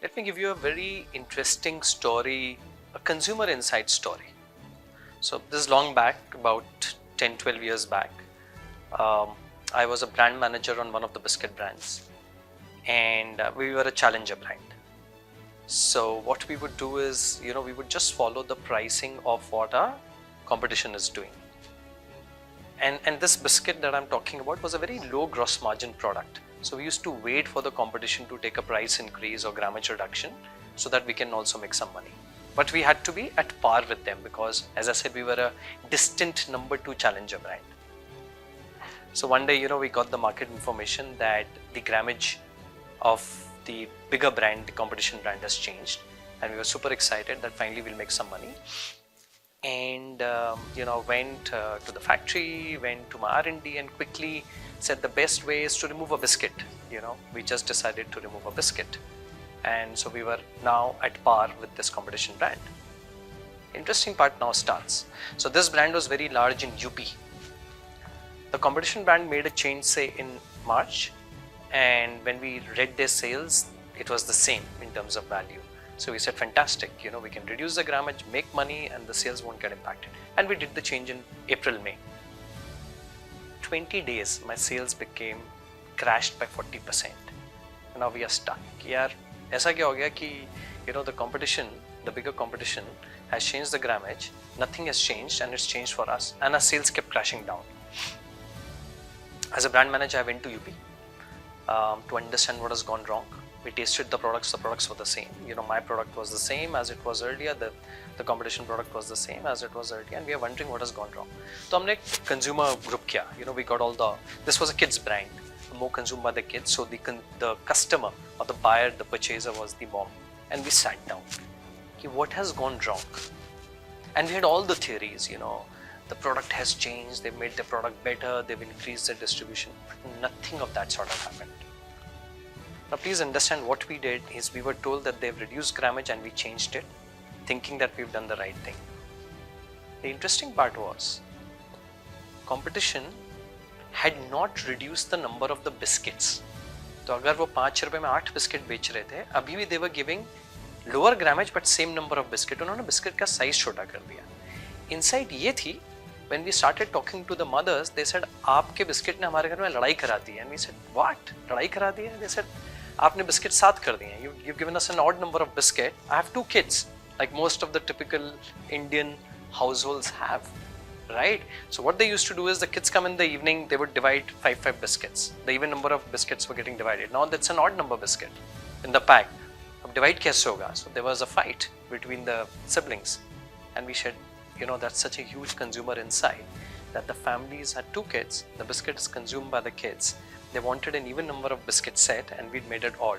Let me give you a very interesting story, a consumer insight story. So this is long back, about 10-12 years back. I was a brand manager on one of the biscuit brands, and we were a challenger brand. So what we would do is, we would just follow the pricing of what our competition is doing. And this biscuit that I'm talking about was a very low gross margin product. So we used to wait for the competition to take a price increase or grammage reduction so that we can also make some money. But we had to be at par with them because, as I said, we were a distant number 2 challenger brand. So one day, we got the market information that the grammage of the bigger brand, the competition brand, has changed, and we were super excited that finally we'll make some money. And went to the factory, went to my R&D, and quickly said the best way is to remove a biscuit. We just decided to remove a biscuit, and so we were now at par with this competition brand. Interesting part now starts. So this brand was very large in UP. The competition brand made a change, say in March, and when we read their sales, it was the same in terms of value. So we said, fantastic, we can reduce the grammage, make money, and the sales won't get impacted. And we did the change in April, May. 20 days, my sales crashed by 40%. And now we are stuck. Yaar, aisa kya ho gaya ki, the competition, the bigger competition has changed the grammage, nothing has changed, and it's changed for us, and our sales kept crashing down. As a brand manager, I went to UP to understand what has gone wrong. We tasted the products were the same. My product was the same as it was earlier, the competition product was the same as it was earlier, and we are wondering what has gone wrong. So we consumer group kiya. We got this was a kids brand, more consumed by the kids, so the customer or the buyer, the purchaser was the mom, and we sat down. What has gone wrong? And we had all the theories, the product has changed, they've made the product better, they've increased their distribution, but nothing of that sort of happened. Now please understand, what we did is we were told that they've reduced grammage and we changed it, thinking that we've done the right thing. The interesting part was, competition had not reduced the number of the biscuits. So अगर वो 5 रुपए में 8 biscuit बेच रहे थे, अभी भी they were giving lower grammage but same number of biscuit. उन्होंने बिस्किट का साइज छोटा कर दिया. Insight ये थी, when we started talking to the mothers, they said, आपके बिस्किट ने हमारे घर में लड़ाई करा दी है. And we said, what? लड़ाई करा दी है? They said, आपने बिस्किट 7 कर दिए हैं. You've given us an odd number of biscuit. I have 2 kids, like most of the typical Indian households have, right? So what they used to do is, the kids come in the evening, they would divide 5 biscuits. The even number of biscuits were getting divided. Now that's an odd number biscuit in the pack. अब divide कैसे होगा? So there was a fight between the siblings, and we said, that's such a huge consumer insight, that the families had 2 kids, the biscuit is consumed by the kids. They wanted an even number of biscuit set, and we'd made it odd.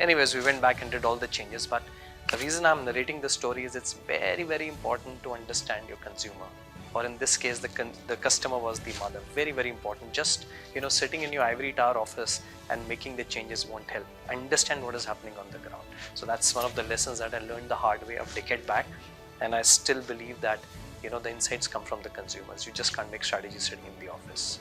Anyways, we went back and did all the changes, but the reason I'm narrating the story is it's very, very important to understand your consumer. Or in this case, the customer was the mother. Very, very important. Just, sitting in your ivory tower office and making the changes won't help. Understand what is happening on the ground. So that's one of the lessons that I learned the hard way a decade back. And I still believe that, the insights come from the consumers. You just can't make strategy sitting in the office.